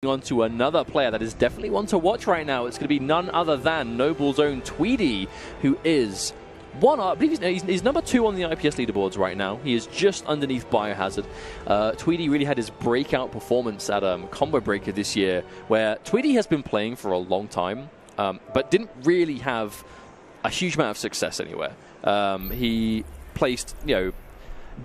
On to another player that is definitely one to watch right now. It's going to be none other than Noble's own Tweedy, who is I believe he's number 2 on the IPS leaderboards right now. He is just underneath Biohazard. Tweedy really had his breakout performance at Combo Breaker this year, where Tweedy has been playing for a long time, but didn't really have a huge amount of success anywhere. He placed,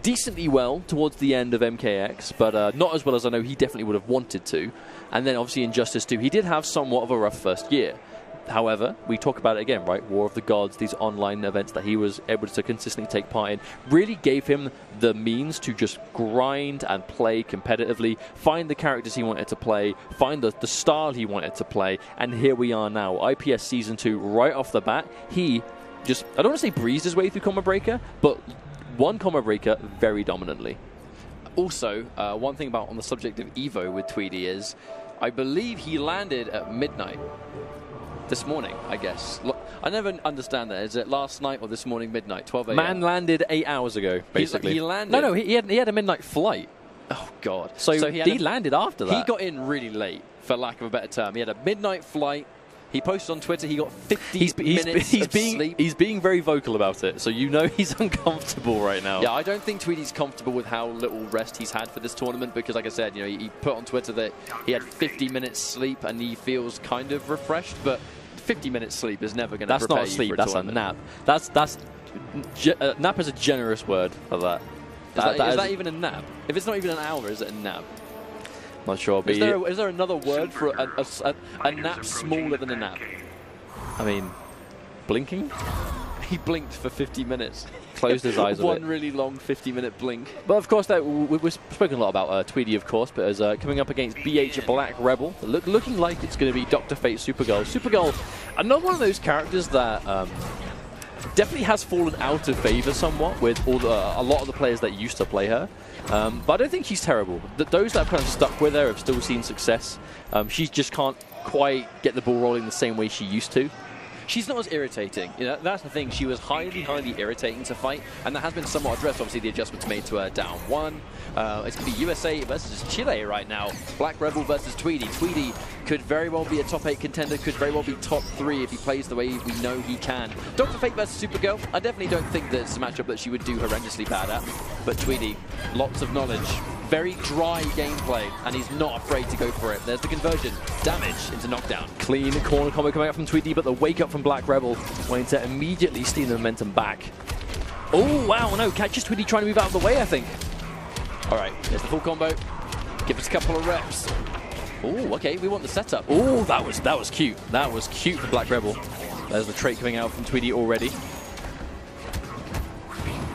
decently well towards the end of MKX, but not as well as I know he definitely would have wanted to. And then obviously in Justice 2, he did have somewhat of a rough first year. However, we talk about it again, right? War of the Gods, these online events that he was able to consistently take part in, really gave him the means to just grind and play competitively, find the characters he wanted to play, find the style he wanted to play, and here we are now. IPS Season 2, right off the bat, he just, I don't want to say breezed his way through Combo Breaker, but won Combo Breaker very dominantly. Also, one thing about on the subject of EVO with Tweedy is, I believe he landed at midnight this morning, I guess. I never understand that. Is it last night or this morning midnight, 12 a.m.? Man landed 8 hours ago, basically. He landed? No, he had a midnight flight. Oh, God. So he landed after that. He got in really late, for lack of a better term. He had a midnight flight. He posted on Twitter he got 50 minutes of sleep. He's being very vocal about it, so you know he's uncomfortable right now. Yeah, I don't think Tweedy's comfortable with how little rest he's had for this tournament because, like I said, he put on Twitter that he had 50 minutes sleep and he feels kind of refreshed, but 50 minutes sleep is never going to prepare you for a tournament. That's not sleep, that's a nap. Nap is a generous word for that. Is that even a nap? If it's not even an hour, is it a nap? Not sure. Is there another word for a nap smaller than a nap? I mean, blinking? He blinked for 50 minutes. Closed his eyes. One really long 50-minute blink. But of course, we've spoken a lot about Tweedy, of course, but as coming up against BH Black Rebel, looking like it's going to be Dr. Fate Supergirl. Supergirl, another one of those characters that definitely has fallen out of favor somewhat with a lot of the players that used to play her. But I don't think she's terrible. Those that have kind of stuck with her have still seen success. She just can't quite get the ball rolling the same way she used to. She's not as irritating. That's the thing. She was highly, highly irritating to fight, and that has been somewhat addressed. Obviously, the adjustments made to her down 1. It's going to be USA versus Chile right now. Black Rebel versus Tweedy. Tweedy could very well be a top 8 contender, could very well be top 3 if he plays the way we know he can. Dr. Fate versus Supergirl. I definitely don't think that it's a matchup that she would do horrendously bad at, but Tweedy, lots of knowledge. Very dry gameplay, and he's not afraid to go for it. There's the conversion. Damage into knockdown. Clean corner combo coming out from Tweedy, but the wake up from Black Rebel wanting to immediately steal the momentum back. Oh, wow, no, catches Tweedy trying to move out of the way, I think. All right, there's the full combo. Give us a couple of reps. Oh, okay, we want the setup. Oh, that was cute. That was cute for Black Rebel. There's the trait coming out from Tweedy already.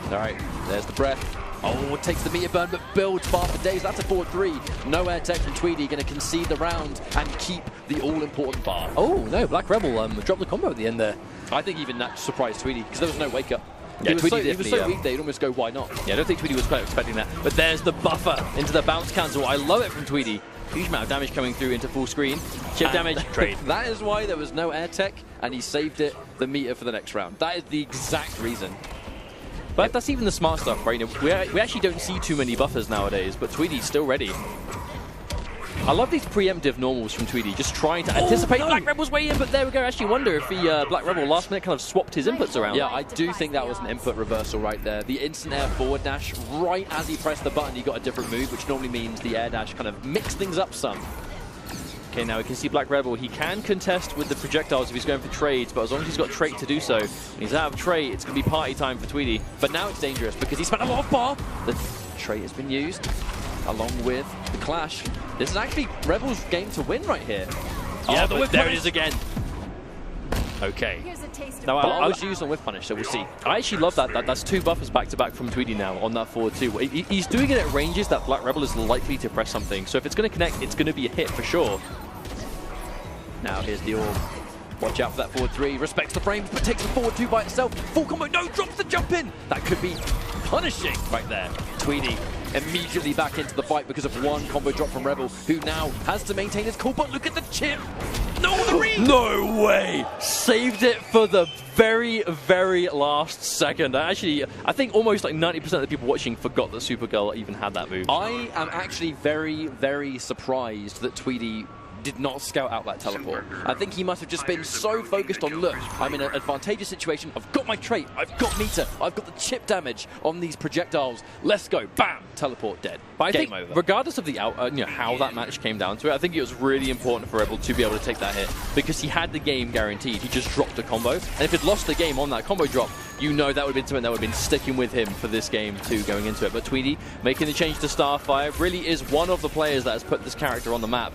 All right, there's the breath. Oh, it takes the meter burn, but builds bar for days. That's a 4-3. No air tech from Tweedy, going to concede the round and keep the all-important bar. Oh, no, Black Rebel dropped the combo at the end there. I think even that surprised Tweedy, because there was no wake-up. Yeah, he was so weak there, you'd almost go, why not? Yeah, I don't think Tweedy was quite expecting that. But there's the buffer into the bounce cancel. I love it from Tweedy. Huge amount of damage coming through into full screen. Chip damage, trade. That is why there was no air tech, and he saved it, the meter for the next round. That is the exact reason. But that's even the smart stuff, right? We actually don't see too many buffers nowadays, but Tweedy's still ready. I love these preemptive normals from Tweedy, just trying to anticipate Black Rebel's way in, but there we go. I actually wonder if the Black Rebel last minute kind of swapped his inputs around. Yeah, I do think that was an input reversal right there. The instant air forward dash, right as he pressed the button, he got a different move, which normally means the air dash kind of mixed things up some. Okay, now we can see Black Rebel. He can contest with the projectiles if he's going for trades, but as long as he's got trait to do so, when he's out of trait, it's going to be party time for Tweedy. But now it's dangerous because he spent a lot of bar. The trait has been used along with the clash. This is actually Rebel's game to win right here. Yeah, but there it is again. Okay. Now, I was used on whiff punish, so we'll see. I actually love that. That's 2 buffers back-to-back from Tweedy now on that forward 2. He's doing it at ranges that Black Rebel is likely to press something. So if it's going to connect, it's going to be a hit for sure. Now here's the orb. Watch out for that forward 3. Respects the frames, but takes the forward 2 by itself. Full combo. No, drops the jump in. That could be punishing right there. Tweedy immediately back into the fight because of one combo drop from Rebel, who now has to maintain his cool. But look at the chip! No, the read! No way! Saved it for the very, very last second. Actually, I think almost like 90% of the people watching forgot that Supergirl even had that move. I am actually very, very surprised that Tweedy did not scout out that teleport. I think he must have just been so focused on, look, I'm in an advantageous situation, I've got my trait, I've got meter, I've got the chip damage on these projectiles, let's go, bam, teleport dead. But I Game think, over. regardless of the how that match came down to it, I think it was really important for Rebel to be able to take that hit because he had the game guaranteed. He just dropped a combo, and if he'd lost the game on that combo drop, you know that would have been something that would have been sticking with him for this game too, going into it. But Tweedy making the change to Starfire really is one of the players that has put this character on the map.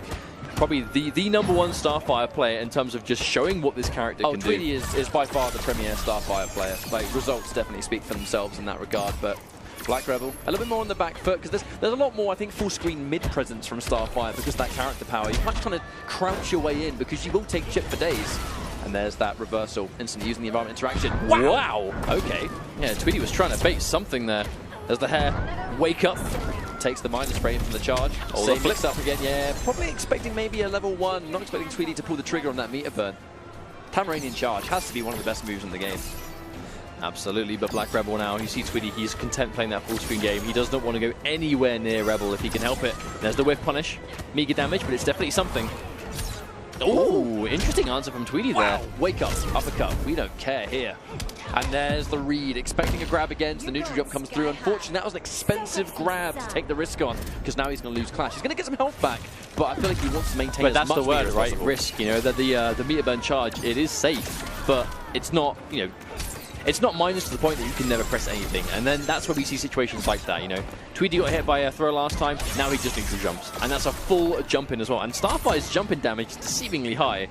Probably the #1 Starfire player in terms of just showing what this character can do. Tweedy is by far the premier Starfire player. Like, results definitely speak for themselves in that regard, but Black Rebel, a little bit more on the back foot, because there's a lot more, I think, full-screen mid-presence from Starfire because that character power. You can't kind of crouch your way in because you will take chip for days. And there's that reversal, instantly using the environment interaction. Wow! Okay. Yeah, Tweedy was trying to bait something there. There's the hair. Wake up. Takes the minus spray from the charge. Oh, Same mix up again, yeah. Probably expecting maybe a level 1. Not expecting Tweedy to pull the trigger on that meter burn. Tamaranian charge has to be one of the best moves in the game. Absolutely, but Black Rebel now, you see Tweedy, he's content playing that full screen game. He does not want to go anywhere near Rebel if he can help it. There's the whiff punish. Meager damage, but it's definitely something. Oh, interesting answer from Tweedy there. Wake up, uppercut, we don't care here. And there's the read, expecting a grab again, so the neutral jump comes through. Unfortunately, that was an expensive grab to take the risk on, because now he's going to lose Clash. He's going to get some health back, but I feel like he wants to maintain as much But that's the word, as right? possible. Risk, you know, that the meter burn charge, it is safe, but it's not, you know, it's not minus to the point that you can never press anything. And then that's where we see situations like that, you know. Tweedy got hit by a throw last time, now he just neutral jumps. And that's a full jump in as well. And Starfire's jumping damage is deceivingly high.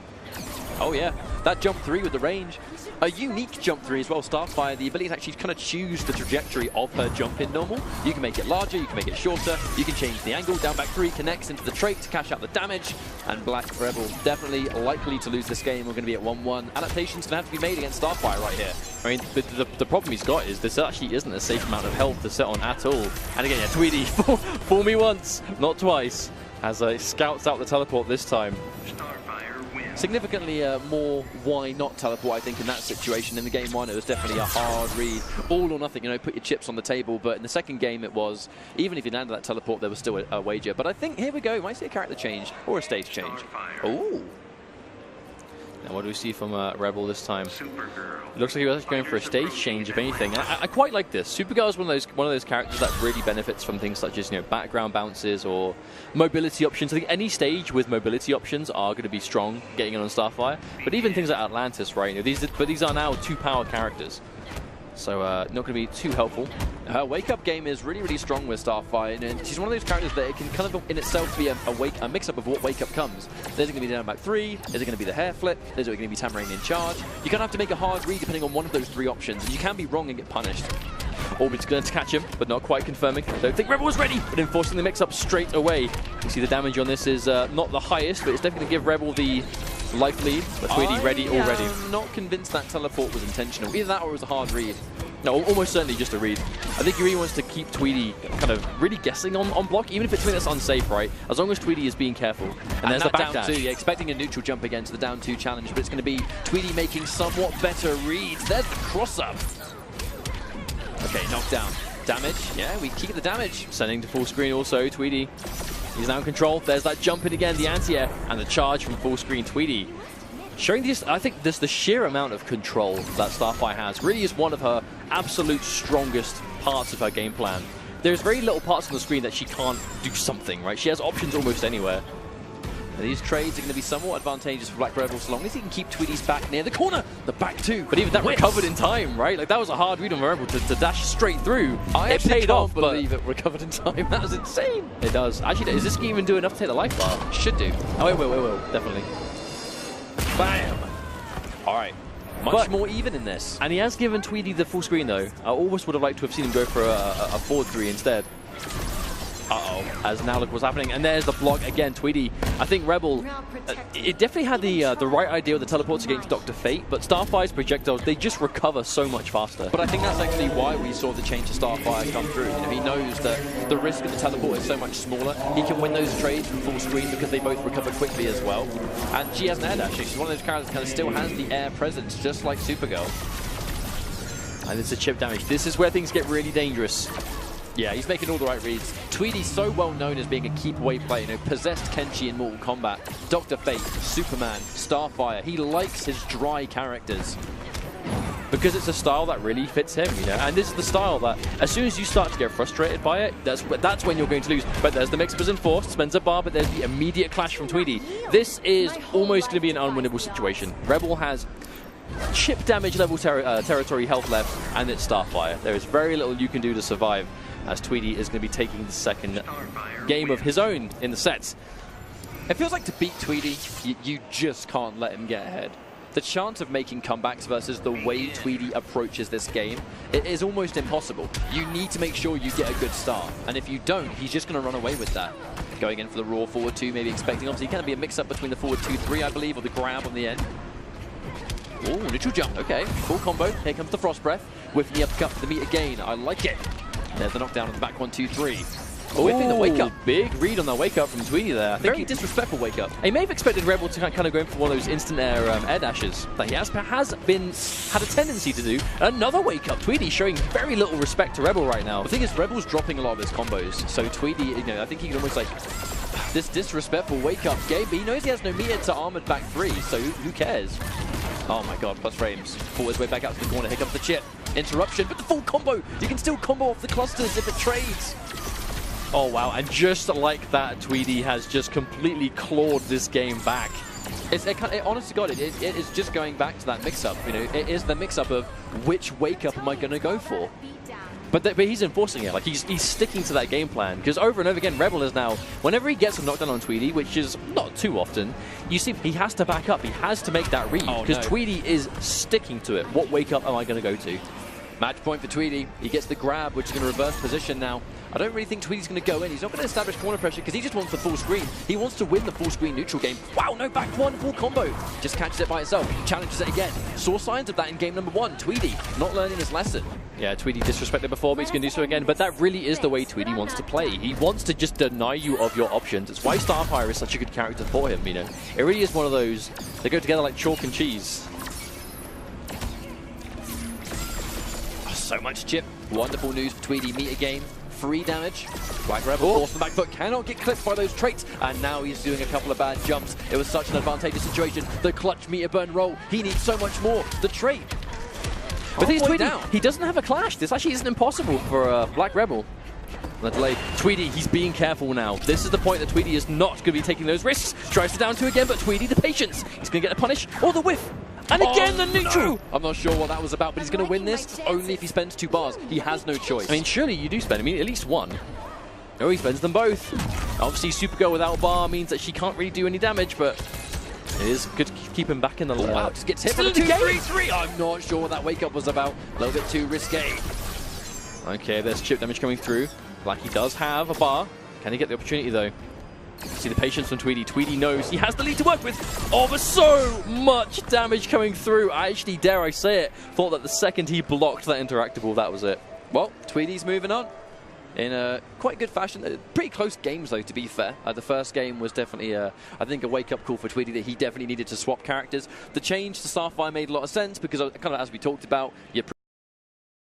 Oh yeah, that jump 3 with the range. A unique jump 3 as well, Starfire, the ability to actually kind of choose the trajectory of her jump in normal. You can make it larger, you can make it shorter, you can change the angle, down back 3 connects into the trait to cash out the damage, and Black Rebel definitely likely to lose this game. We're going to be at 1-1. Adaptations going to have to be made against Starfire right here. I mean, the problem he's got is this actually isn't a safe amount of health to set on at all. And again, yeah, Tweedy, fool me once, not twice, as he scouts out the teleport this time. Significantly more why not teleport, I think, in that situation. In the game 1, it was definitely a hard read. All or nothing, you know, put your chips on the table. But in the second game, it was, even if you landed that teleport, there was still a wager. But I think, here we go, we might see a character change or a stage change. Ooh. Now, what do we see from Rebel this time? It looks like he was actually going for a stage change, if anything. I quite like this. Supergirl is one of those characters that really benefits from things such as, you know, background bounces or mobility options. I think any stage with mobility options are going to be strong, getting on Starfire. But even things like Atlantis, right? You know, these are now 2-power characters. So not going to be too helpful. Her wake-up game is really, really strong with Starfire, and she's one of those characters that it can kind of in itself be a mix-up of what wake-up comes. There's going to be down back 3, is it going to be the hair flip, is it going to be Tamaranian charge? You're going to have to make a hard read depending on one of those 3 options, and you can be wrong and get punished. Orbit's going to catch him, but not quite confirming. Don't think Rebel was ready, but enforcing the mix-up straight away. You see the damage on this is not the highest, but it's definitely going to give Rebel the life lead. But Tweedy ready already. I'm not convinced that teleport was intentional. Either that or it was a hard read. No, almost certainly just a read. I think he really wants to keep Tweedy kind of really guessing on block, even if it's something that's unsafe, right? As long as Tweedy is being careful. And there's the back down dash. 2, yeah, expecting a neutral jump again to the down 2 challenge, but it's going to be Tweedy making somewhat better reads. There's the cross-up. Okay, knockdown. Damage, yeah, we keep the damage. Sending to full screen also, Tweedy. He's now in control. There's that jump in again, the anti-air, and the charge from full screen Tweedy. Showing this, I think the sheer amount of control that Starfire has really is one of her absolute strongest parts of her game plan. There's very little parts on the screen that she can't do something, right? She has options almost anywhere. And these trades are going to be somewhat advantageous for Black Rebel, so long as he can keep Tweedy's back near the corner. The back 2. But even that recovered in time, right? Like, that was a hard read on Rebel to dash straight through. I it paid off, believe it recovered in time. That was insane. It does. Actually, is this going to even do enough to take the life bar? Should do. Oh, it will, definitely. Bam! All right. Much more even in this. And he has given Tweedy the full screen, though. I almost would have liked to have seen him go for a forward 3 instead. As now look what's happening, and there's the block again. Tweedy, I think Rebel, it definitely had the right idea with the teleports against Dr. Fate, but Starfire's projectiles, they just recover so much faster. But I think that's actually why we saw the change to Starfire come through. You know, he knows that the risk of the teleport is so much smaller. He can win those trades from full screen because they both recover quickly as well. And she has an air dash. She's one of those characters that kind of still has the air presence, just like Supergirl. And it's a chip damage. This is where things get really dangerous. Yeah, he's making all the right reads. Tweedy's so well known as being a keep-away player. You know, possessed Kenshi in Mortal Kombat, Dr. Fate, Superman, Starfire. He likes his dry characters. Because it's a style that really fits him, you know. And this is the style that, as soon as you start to get frustrated by it, that's when you're going to lose. But there's the mix-ups enforced, spends a bar, but there's the immediate clash from Tweedy. This is almost going to be an unwinnable situation. Rebel has chip damage level territory health left, and it's Starfire. There is very little you can do to survive, as Tweedy is going to be taking the second game of his own in the sets. It feels like to beat Tweedy, you just can't let him get ahead. The chance of making comebacks versus the way Tweedy approaches this game, it is almost impossible. You need to make sure you get a good start, and if you don't, he's just going to run away with that. Going in for the raw forward 2, maybe expecting, obviously, can be a mix-up between the forward 2-3, I believe, or the grab on the end. Oh, neutral jump, okay, full combo. Here comes the Frost Breath, whiffing the uppercut for the meat again. I like it. There's the knockdown on the back 1-2-3. Whiffing the wake up. Big read on that wake up from Tweedy there. Very disrespectful wake up. He may have expected Rebel to kind of go in for one of those instant air dashes that he has had a tendency to do. Another wake up. Tweedy showing very little respect to Rebel right now. The thing is, Rebel's dropping a lot of his combos, so Tweedy, you know, I think he can almost like this disrespectful wake up game, but he knows he has no meter to armored back 3, so who cares? Oh my god, plus frames. Fought his way back out to the corner. Here comes the chip. Interruption, but the full combo. You can still combo off the clusters if it trades. Oh wow, and just like that, Tweedy has just completely clawed this game back. Honest to God, it is just going back to that mix-up. You know, it is the mix-up of which wake-up am I going to go for? But he's enforcing it. Like he's sticking to that game plan, because over and over again, Rebel is now, whenever he gets a knockdown on Tweedy, which is not too often, you see he has to back up. He has to make that read, because Tweedy is sticking to it. What wake up am I going to go to? Match point for Tweedy. He gets the grab, which is going to reverse position now. I don't really think Tweedy's going to go in. He's not going to establish corner pressure because he just wants the full screen. He wants to win the full screen neutral game. Wow, no back one, full combo. Just catches it by itself, challenges it again. Saw signs of that in game number 1. Tweedy not learning his lesson. Yeah, Tweedy disrespected before, but he's going to do so again. But that really is the way Tweedy wants to play. He wants to just deny you of your options. It's why Starfire is such a good character for him, you know. It really is one of those, they go together like chalk and cheese. So much chip. Wonderful news for Tweedy. Meter game. Free damage. Black Rebel forced the back foot. Cannot get clipped by those traits. And now he's doing a couple of bad jumps. It was such an advantageous situation. The clutch meter burn roll. He needs so much more. The trait. But he's Tweedy. He doesn't have a clash. This actually isn't impossible for Black Rebel. The delay. Tweedy, he's being careful now. This is the point that Tweedy is not going to be taking those risks. Tries to down 2 again, but Tweedy, the patience. He's going to get a punish or the whiff. And again, the neutral! No. I'm not sure what that was about, but he's going to win this only if he spends 2 bars. He has no choice. I mean, surely you do spend, I mean, at least 1. No, he spends them both. Obviously, Supergirl without bar means that she can't really do any damage, but it is good to keep him back in the wow, just gets hit for the 2-3-3. I'm not sure what that wake-up was about. A little bit too risque. Okay, there's chip damage coming through. Blacky does have a bar. Can he get the opportunity, though? See the patience from Tweedy. Tweedy knows he has the lead to work with. Oh, but so much damage coming through. I actually, dare I say it, thought that the second he blocked that interactable, that was it. Well, Tweedy's moving on in a quite good fashion. Pretty close games, though, to be fair. The first game was definitely, I think, a wake-up call for Tweedy that he definitely needed to swap characters. The change to Starfire made a lot of sense because, kind of as we talked about, you're